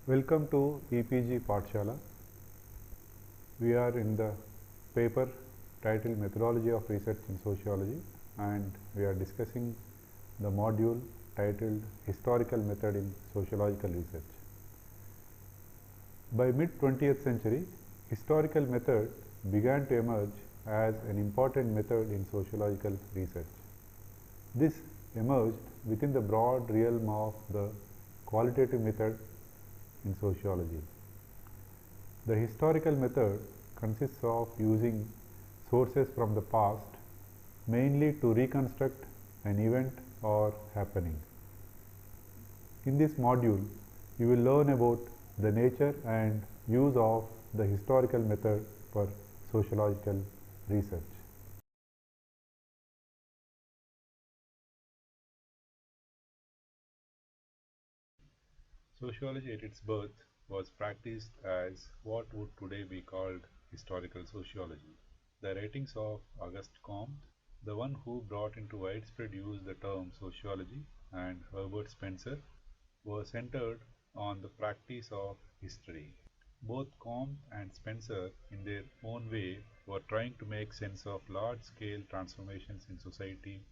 Welcome to EPG Pathshala. We are in the paper titled Methodology of Research in Sociology, and we are discussing the module titled Historical Method in Sociological Research. By mid-20th century, historical method began to emerge as an important method in sociological research. This emerged within the broad realm of the qualitative method in sociology. The historical method consists of using sources from the past mainly to reconstruct an event or happening. In this module, you will learn about the nature and use of the historical method for sociological research. Sociology at its birth was practiced as what would today be called historical sociology. The writings of Auguste Comte, the one who brought into widespread use the term sociology, and Herbert Spencer, were centered on the practice of history. Both Comte and Spencer, in their own way, were trying to make sense of large-scale transformations in society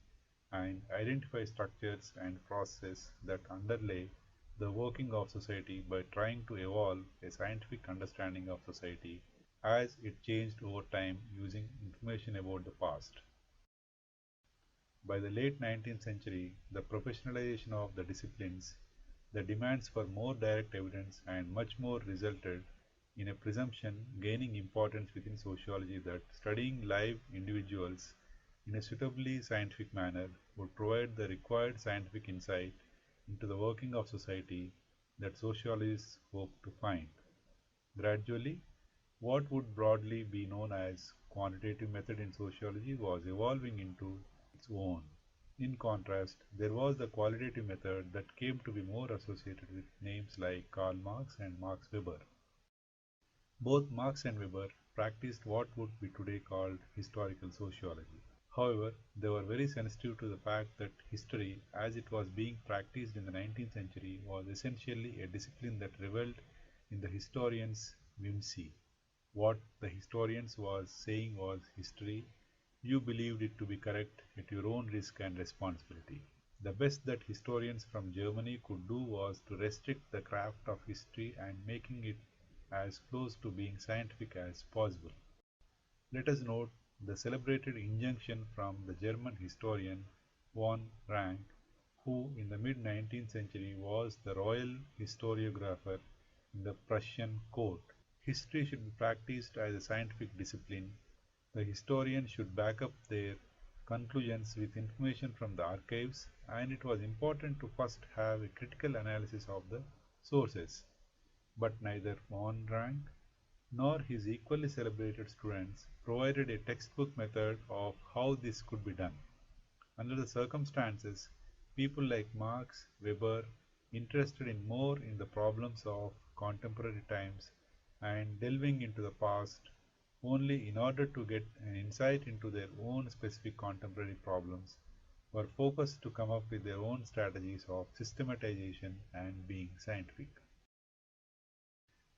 and identify structures and processes that underlay the working of society by trying to evolve a scientific understanding of society as it changed over time using information about the past. By the late 19th century, the professionalization of the disciplines, the demands for more direct evidence, and much more resulted in a presumption gaining importance within sociology that studying live individuals in a suitably scientific manner would provide the required scientific insight into the working of society that sociologists hope to find. Gradually, what would broadly be known as quantitative method in sociology was evolving into its own. In contrast, there was the qualitative method that came to be more associated with names like Karl Marx and Max Weber. Both Marx and Weber practiced what would be today called historical sociology. However, they were very sensitive to the fact that history, as it was being practiced in the 19th century, was essentially a discipline that revelled in the historian's whimsy. What the historians was saying was history. You believed it to be correct at your own risk and responsibility. The best that historians from Germany could do was to restrict the craft of history and making it as close to being scientific as possible. Let us note the celebrated injunction from the German historian von Ranke, who in the mid-19th century was the royal historiographer in the Prussian court. History should be practiced as a scientific discipline. The historian should back up their conclusions with information from the archives, and it was important to first have a critical analysis of the sources. But neither von Ranke nor his equally celebrated students provided a textbook method of how this could be done. Under the circumstances, people like Marx, Weber, interested in more in the problems of contemporary times and delving into the past only in order to get an insight into their own specific contemporary problems, were focused to come up with their own strategies of systematization and being scientific.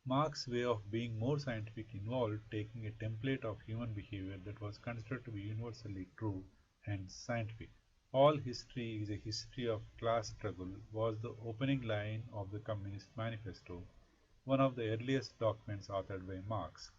Marx's way of being more scientific involved taking a template of human behavior that was considered to be universally true, hence scientific. All history is a history of class struggle was the opening line of the Communist Manifesto, one of the earliest documents authored by Marx.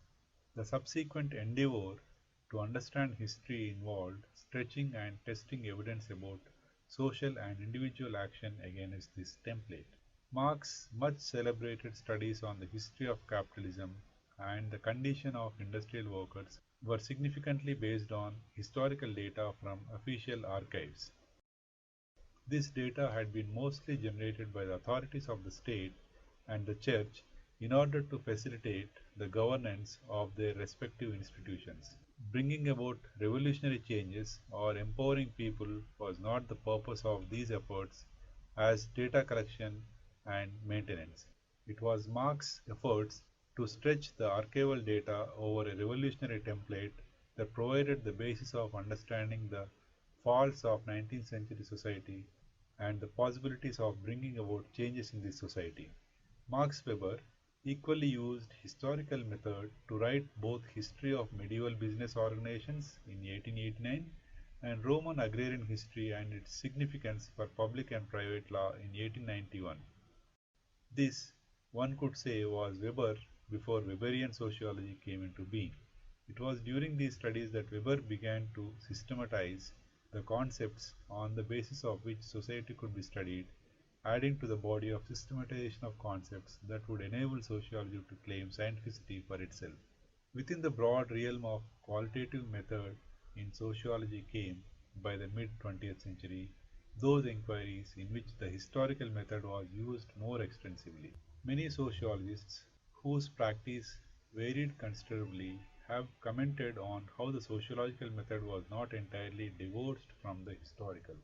The subsequent endeavor to understand history involved stretching and testing evidence about social and individual action against this template. Marx's much celebrated studies on the history of capitalism and the condition of industrial workers were significantly based on historical data from official archives. This data had been mostly generated by the authorities of the state and the church in order to facilitate the governance of their respective institutions. Bringing about revolutionary changes or empowering people was not the purpose of these efforts as data collection and maintenance. It was Marx's efforts to stretch the archival data over a revolutionary template that provided the basis of understanding the faults of 19th century society and the possibilities of bringing about changes in this society. Max Weber equally used historical method to write both history of medieval business organizations in 1889 and Roman agrarian history and its significance for public and private law in 1891. This, one could say, was Weber before Weberian sociology came into being. It was during these studies that Weber began to systematize the concepts on the basis of which society could be studied, adding to the body of systematization of concepts that would enable sociology to claim scientificity for itself. Within the broad realm of qualitative method in sociology came, by the mid-20th century, those inquiries in which the historical method was used more extensively. Many sociologists, whose practice varied considerably, have commented on how the sociological method was not entirely divorced from the historical.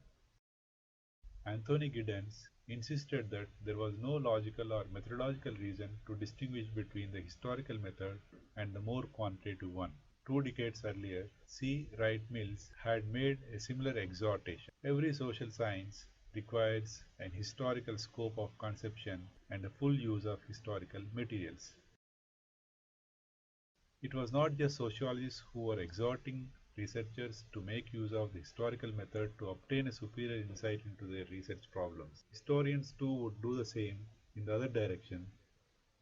Anthony Giddens insisted that there was no logical or methodological reason to distinguish between the historical method and the more quantitative one. 2 decades earlier, C. Wright Mills had made a similar exhortation. Every social science requires an historical scope of conception and a full use of historical materials. It was not just sociologists who were exhorting researchers to make use of the historical method to obtain a superior insight into their research problems. Historians too would do the same in the other direction,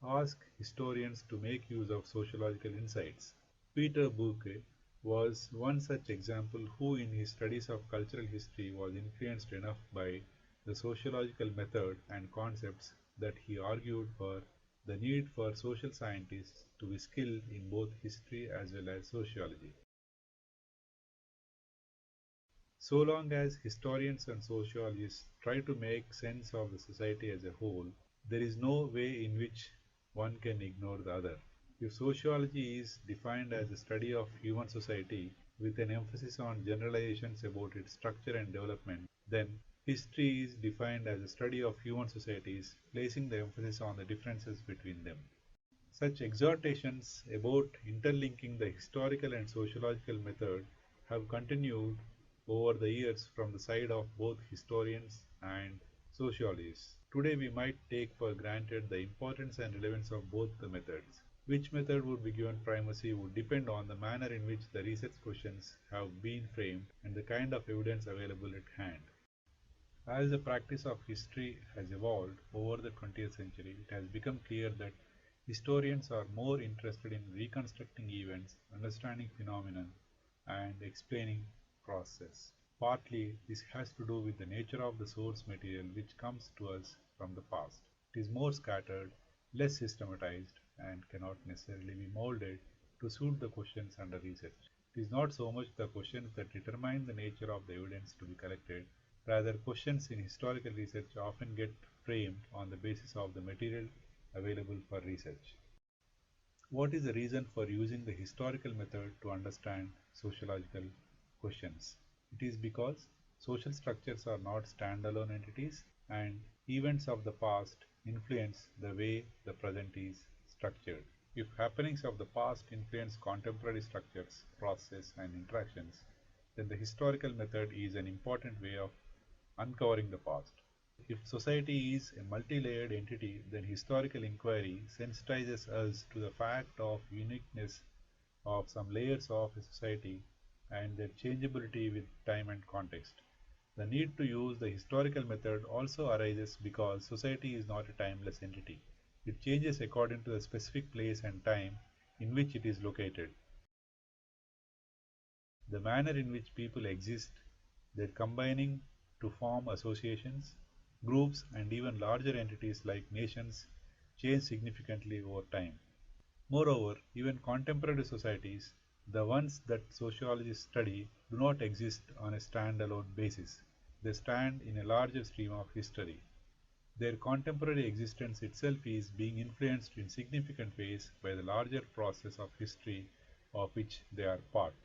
ask historians to make use of sociological insights. Peter Burke was one such example who in his studies of cultural history was influenced enough by the sociological method and concepts that he argued for the need for social scientists to be skilled in both history as well as sociology. So long as historians and sociologists try to make sense of the society as a whole, there is no way in which one can ignore the other. If sociology is defined as a study of human society with an emphasis on generalizations about its structure and development, then history is defined as a study of human societies, placing the emphasis on the differences between them. Such exhortations about interlinking the historical and sociological method have continued over the years from the side of both historians and sociologists. Today we might take for granted the importance and relevance of both the methods. Which method would be given primacy would depend on the manner in which the research questions have been framed and the kind of evidence available at hand. As the practice of history has evolved over the 20th century, it has become clear that historians are more interested in reconstructing events, understanding phenomena, and explaining process. Partly, this has to do with the nature of the source material which comes to us from the past. It is more scattered, less systematized, and cannot necessarily be molded to suit the questions under research. It is not so much the questions that determine the nature of the evidence to be collected, rather questions in historical research often get framed on the basis of the material available for research. What is the reason for using the historical method to understand sociological questions? It is because social structures are not standalone entities and events of the past influence the way the present is structured. If happenings of the past influence contemporary structures, processes, and interactions, then the historical method is an important way of uncovering the past. If society is a multi-layered entity, then historical inquiry sensitizes us to the fact of uniqueness of some layers of a society and their changeability with time and context. The need to use the historical method also arises because society is not a timeless entity. It changes according to the specific place and time in which it is located. The manner in which people exist, their combining to form associations, groups, and even larger entities like nations change significantly over time. Moreover, even contemporary societies, the ones that sociologists study, do not exist on a standalone basis. They stand in a larger stream of history. Their contemporary existence itself is being influenced in significant ways by the larger process of history of which they are part.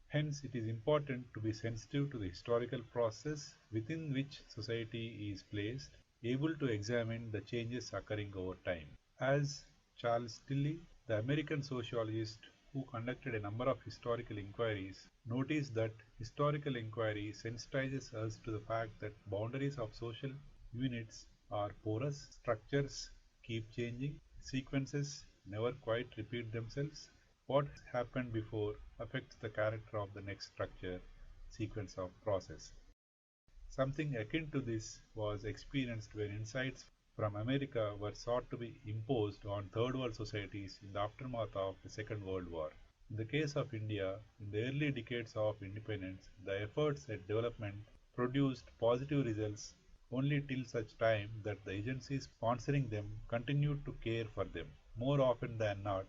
Hence, it is important to be sensitive to the historical process within which society is placed, able to examine the changes occurring over time. As Charles Tilly, the American sociologist who conducted a number of historical inquiries, noticed that historical inquiry sensitizes us to the fact that boundaries of social units are porous, structures keep changing, sequences never quite repeat themselves. What happened before affects the character of the next structure, sequence of process. Something akin to this was experienced when insights from America were sought to be imposed on third world societies in the aftermath of the Second World War. In the case of India, in the early decades of independence, the efforts at development produced positive results only till such time that the agencies sponsoring them continued to care for them. More often than not,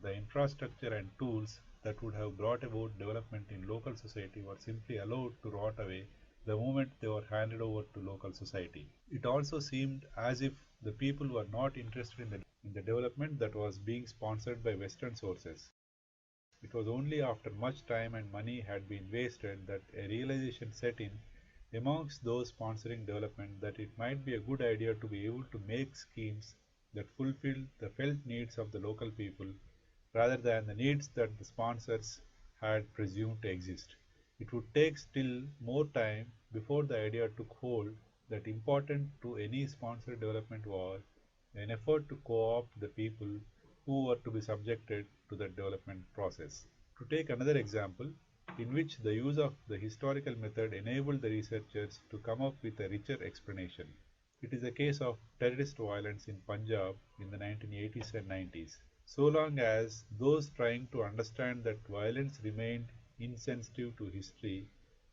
the infrastructure and tools that would have brought about development in local society were simply allowed to rot away the moment they were handed over to local society. It also seemed as if the people were not interested in the development that was being sponsored by Western sources. It was only after much time and money had been wasted that a realization set in amongst those sponsoring development that it might be a good idea to be able to make schemes that fulfill the felt needs of the local people rather than the needs that the sponsors had presumed to exist. It would take still more time before the idea took hold that important to any sponsored development was an effort to co-opt the people who were to be subjected to the development process. To take another example, in which the use of the historical method enabled the researchers to come up with a richer explanation. It is a case of terrorist violence in Punjab in the 1980s and 90s. So long as those trying to understand that violence remained insensitive to history,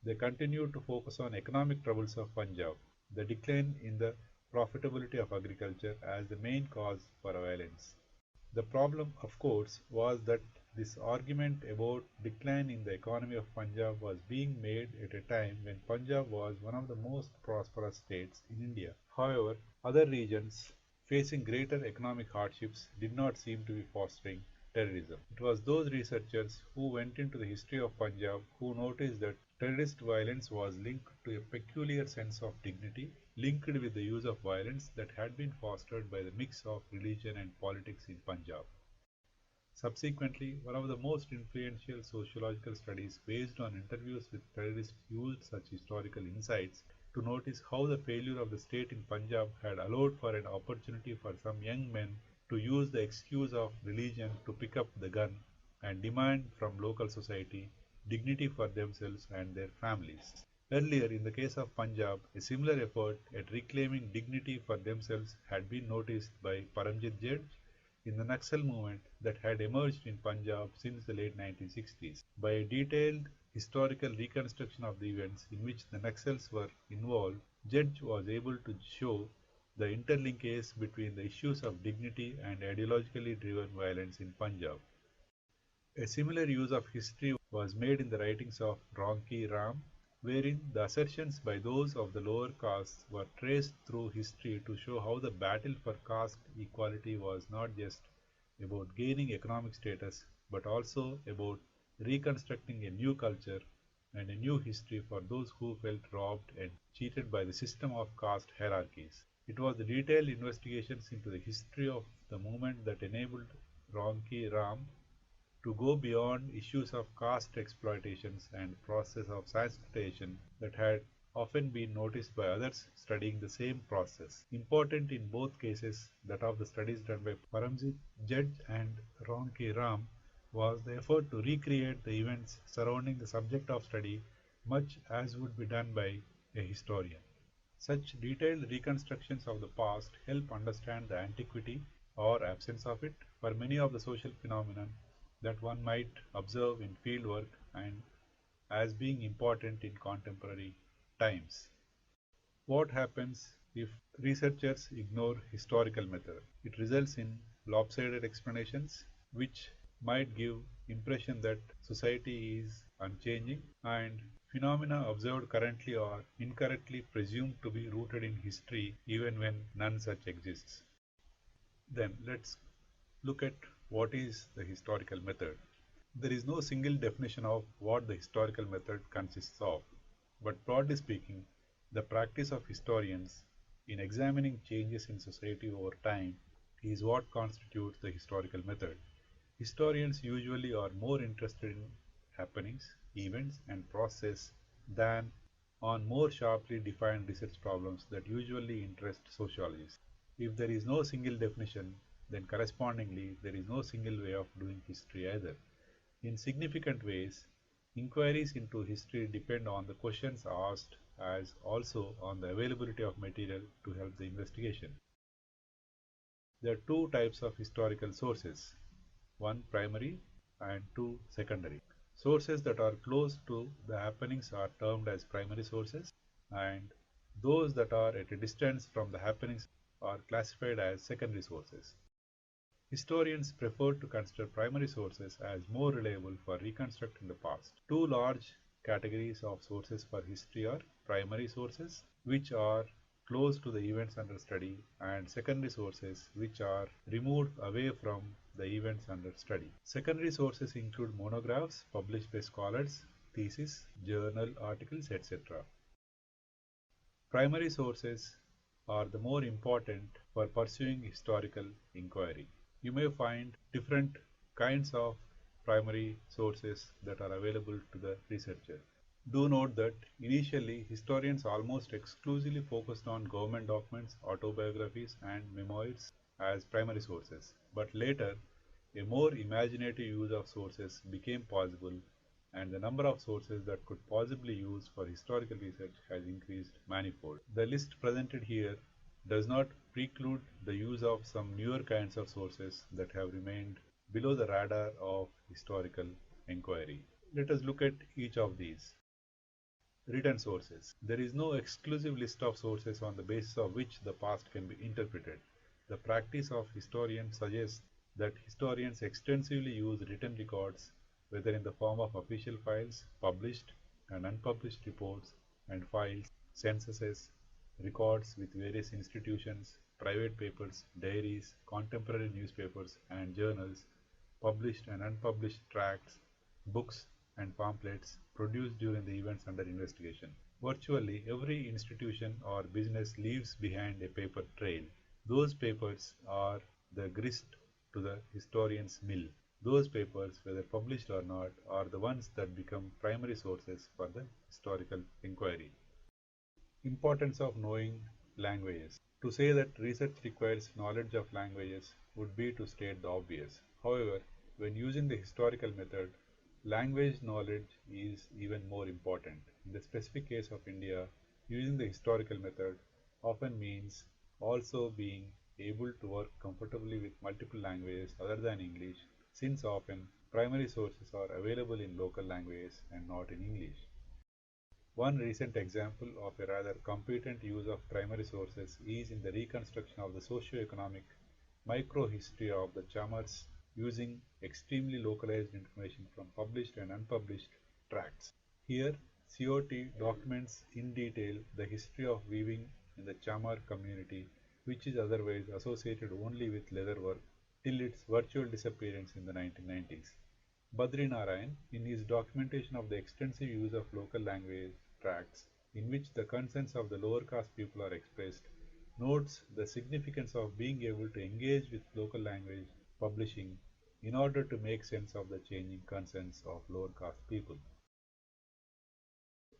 they continued to focus on economic troubles of Punjab, the decline in the profitability of agriculture as the main cause for violence. The problem, of course, was that this argument about decline in the economy of Punjab was being made at a time when Punjab was one of the most prosperous states in India. However, other regions facing greater economic hardships did not seem to be fostering terrorism. It was those researchers who went into the history of Punjab who noticed that terrorist violence was linked to a peculiar sense of dignity, linked with the use of violence that had been fostered by the mix of religion and politics in Punjab. Subsequently, one of the most influential sociological studies based on interviews with terrorists used such historical insights to notice how the failure of the state in Punjab had allowed for an opportunity for some young men to use the excuse of religion to pick up the gun and demand from local society dignity for themselves and their families. Earlier, in the case of Punjab, a similar effort at reclaiming dignity for themselves had been noticed by Paramjit Judge in the Naxal movement that had emerged in Punjab since the late 1960s. By a detailed historical reconstruction of the events in which the Naxals were involved, Judge was able to show the interlinkage between the issues of dignity and ideologically driven violence in Punjab. A similar use of history was made in the writings of Ronki Ram, wherein the assertions by those of the lower castes were traced through history to show how the battle for caste equality was not just about gaining economic status but also about reconstructing a new culture and a new history for those who felt robbed and cheated by the system of caste hierarchies. It was the detailed investigations into the history of the movement that enabled Ronki Ram to go beyond issues of caste exploitations and process of sanitation that had often been noticed by others studying the same process. Important in both cases, that of the studies done by Paramjit Judge and Ronki Ram, was the effort to recreate the events surrounding the subject of study much as would be done by a historian. Such detailed reconstructions of the past help understand the antiquity or absence of it for many of the social phenomena that one might observe in fieldwork and as being important in contemporary times. What happens if researchers ignore historical method? It results in lopsided explanations which might give impression that society is unchanging and phenomena observed currently are incorrectly presumed to be rooted in history even when none such exists. Then let's look at what is the historical method. There is no single definition of what the historical method consists of, but broadly speaking, the practice of historians in examining changes in society over time is what constitutes the historical method. Historians usually are more interested in happenings, events, and process than on more sharply defined research problems that usually interest sociologists. If there is no single definition, then correspondingly there is no single way of doing history either. In significant ways, inquiries into history depend on the questions asked as also on the availability of material to help the investigation. There are two types of historical sources, one primary and two secondary. Sources that are close to the happenings are termed as primary sources, and those that are at a distance from the happenings are classified as secondary sources. Historians prefer to consider primary sources as more reliable for reconstructing the past. Two large categories of sources for history are primary sources, which are close to the events under study, and secondary sources, which are removed away from the events under study. Secondary sources include monographs published by scholars, theses, journal articles, etc. Primary sources are the more important for pursuing historical inquiry. You may find different kinds of primary sources that are available to the researcher. Do note that initially historians almost exclusively focused on government documents, autobiographies, and memoirs as primary sources, but later a more imaginative use of sources became possible, and the number of sources that could possibly use for historical research has increased manifold. The list presented here does not preclude the use of some newer kinds of sources that have remained below the radar of historical inquiry. Let us look at each of these. Written sources. There is no exclusive list of sources on the basis of which the past can be interpreted. The practice of historians suggests that historians extensively use written records, whether in the form of official files, published and unpublished reports and files, censuses, records with various institutions, private papers, diaries, contemporary newspapers and journals, published and unpublished tracts, books, and pamphlets produced during the events under investigation. Virtually every institution or business leaves behind a paper trail. Those papers are the grist to the historian's mill. Those papers, whether published or not, are the ones that become primary sources for the historical inquiry. Importance of knowing languages. To say that research requires knowledge of languages would be to state the obvious. However, when using the historical method, language knowledge is even more important. In the specific case of India, using the historical method often means also being able to work comfortably with multiple languages other than English, since often primary sources are available in local languages and not in English. One recent example of a rather competent use of primary sources is in the reconstruction of the socio-economic microhistory of the Chamars using extremely localized information from published and unpublished tracts. Here, COT documents in detail the history of weaving in the Chamar community, which is otherwise associated only with leatherwork till its virtual disappearance in the 1990s. Badri Narayan, in his documentation of the extensive use of local language tracts in which the concerns of the lower caste people are expressed, notes the significance of being able to engage with local language publishing in order to make sense of the changing concerns of lower caste people.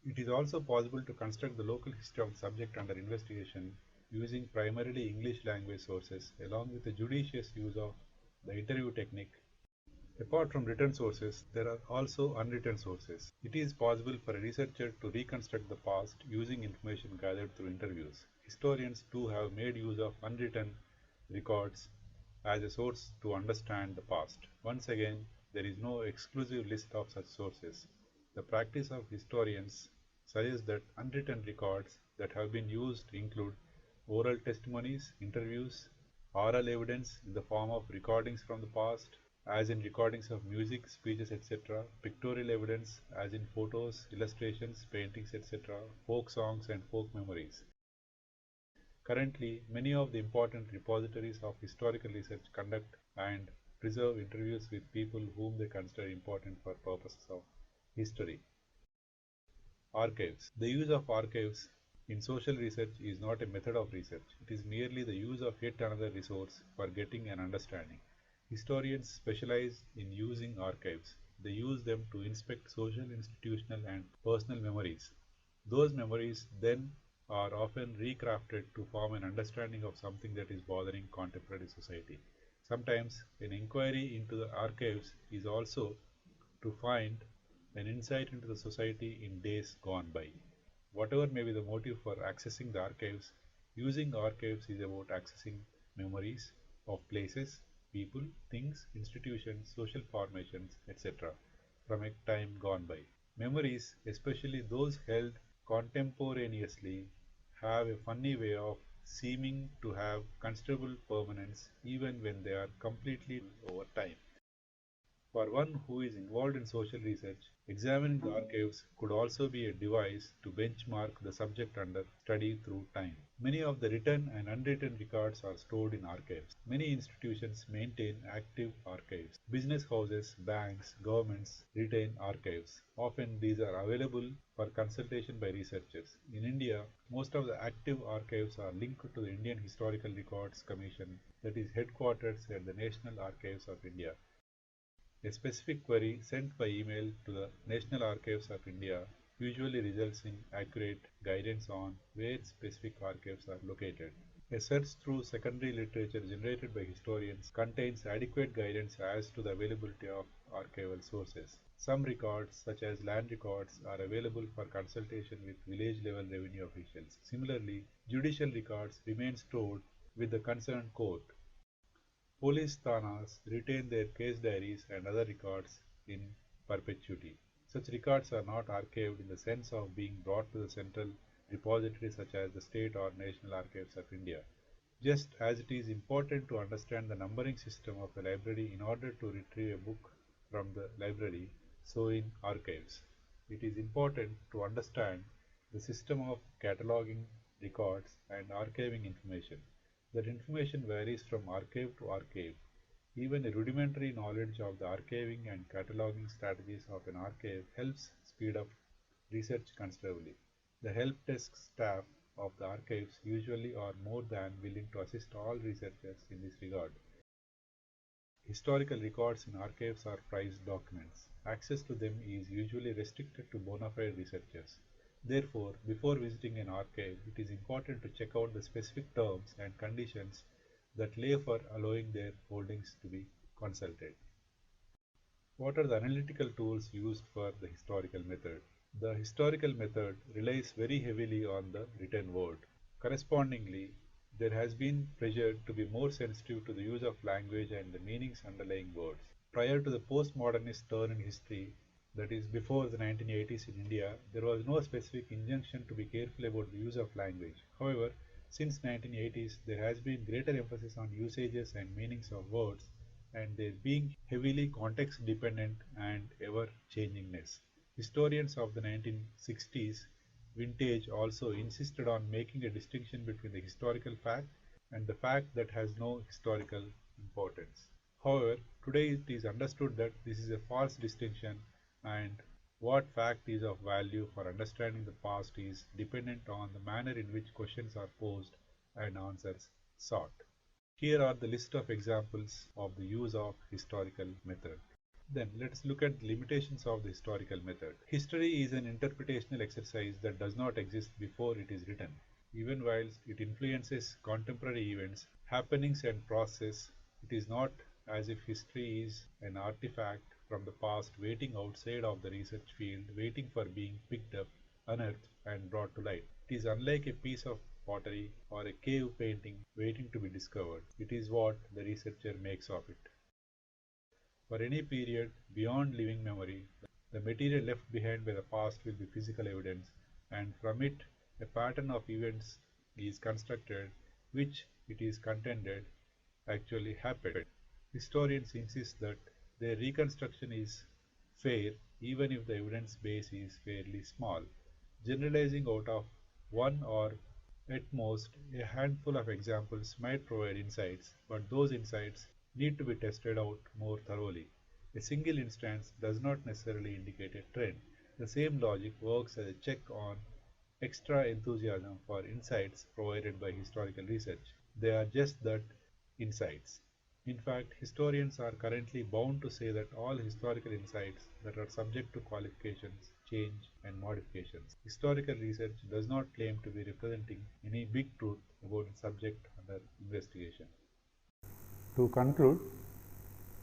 It is also possible to construct the local history of the subject under investigation using primarily English language sources along with the judicious use of the interview technique. Apart from written sources, there are also unwritten sources. It is possible for a researcher to reconstruct the past using information gathered through interviews. Historians too have made use of unwritten records as a source to understand the past. Once again, there is no exclusive list of such sources. The practice of historians suggests that unwritten records that have been used include oral testimonies, interviews, oral evidence in the form of recordings from the past, as in recordings of music, speeches, etc., pictorial evidence, as in photos, illustrations, paintings, etc., folk songs, and folk memories. Currently, many of the important repositories of historical research conduct and preserve interviews with people whom they consider important for purposes of history. Archives. The use of archives in social research is not a method of research. It is merely the use of yet another resource for getting an understanding. Historians specialize in using archives. They use them to inspect social, institutional, and personal memories. Those memories then are often recrafted to form an understanding of something that is bothering contemporary society. Sometimes an inquiry into the archives is also to find an insight into the society in days gone by. Whatever may be the motive for accessing the archives, using archives is about accessing memories of places, people, things, institutions, social formations, etc. from a time gone by. Memories, especially those held contemporaneously, have a funny way of seeming to have considerable permanence even when they are completely over time. For one who is involved in social research, examining the archives could also be a device to benchmark the subject under study through time. Many of the written and unwritten records are stored in archives. Many institutions maintain active archives. Business houses, banks, governments retain archives. Often these are available for consultation by researchers. In India, most of the active archives are linked to the Indian Historical Records Commission that is headquartered at the National Archives of India. A specific query sent by email to the National Archives of India usually results in accurate guidance on where specific archives are located. A search through secondary literature generated by historians contains adequate guidance as to the availability of archival sources. Some records, such as land records, are available for consultation with village level revenue officials. Similarly, judicial records remain stored with the concerned court. Police thanas retain their case diaries and other records in perpetuity. Such records are not archived in the sense of being brought to the central repository such as the State or National Archives of India. Just as it is important to understand the numbering system of a library in order to retrieve a book from the library, so in archives, it is important to understand the system of cataloging records and archiving information. That information varies from archive to archive. Even a rudimentary knowledge of the archiving and cataloging strategies of an archive helps speed up research considerably. The help desk staff of the archives usually are more than willing to assist all researchers in this regard. Historical records in archives are prized documents. Access to them is usually restricted to bona fide researchers. Therefore, before visiting an archive, it is important to check out the specific terms and conditions that lay for allowing their holdings to be consulted. What are the analytical tools used for the historical method? The historical method relies very heavily on the written word. Correspondingly, there has been pressure to be more sensitive to the use of language and the meanings underlying words. Prior to the postmodernist turn in history, that is before the 1980s in India, there was no specific injunction to be careful about the use of language. However, since 1980s, there has been greater emphasis on usages and meanings of words and their being heavily context dependent and ever changingness. Historians of the 1960s vintage also insisted on making a distinction between the historical fact and the fact that has no historical importance. However, today it is understood that this is a false distinction and what fact is of value for understanding the past is dependent on the manner in which questions are posed and answers sought. Here are the list of examples of the use of historical method. Then let's look at the limitations of the historical method. History is an interpretational exercise that does not exist before it is written. Even whilst it influences contemporary events, happenings and process, it is not as if history is an artifact from the past waiting outside of the research field, waiting for being picked up, unearthed and brought to light. It is unlike a piece of pottery or a cave painting waiting to be discovered. It is what the researcher makes of it. For any period beyond living memory, the material left behind by the past will be physical evidence, and from it a pattern of events is constructed which it is contended actually happened. Historians insist that their reconstruction is fair even if the evidence base is fairly small. Generalizing out of one or at most a handful of examples might provide insights, but those insights need to be tested out more thoroughly. A single instance does not necessarily indicate a trend. The same logic works as a check on extra enthusiasm for insights provided by historical research. They are just that, insights. In fact, historians are currently bound to say that all historical insights that are subject to qualifications change, and modifications. Historical research does not claim to be representing any big truth about the subject under investigation. To conclude,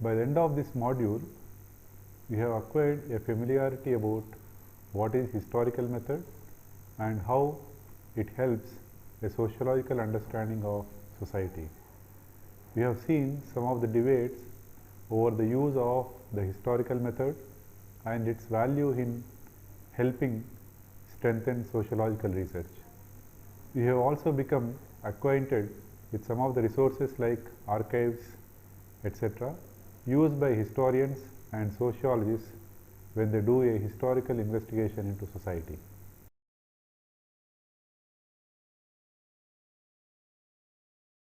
by the end of this module, we have acquired a familiarity about what is historical method and how it helps a sociological understanding of society. We have seen some of the debates over the use of the historical method and its value in helping strengthen sociological research. We have also become acquainted with some of the resources like archives, etc., used by historians and sociologists when they do a historical investigation into society.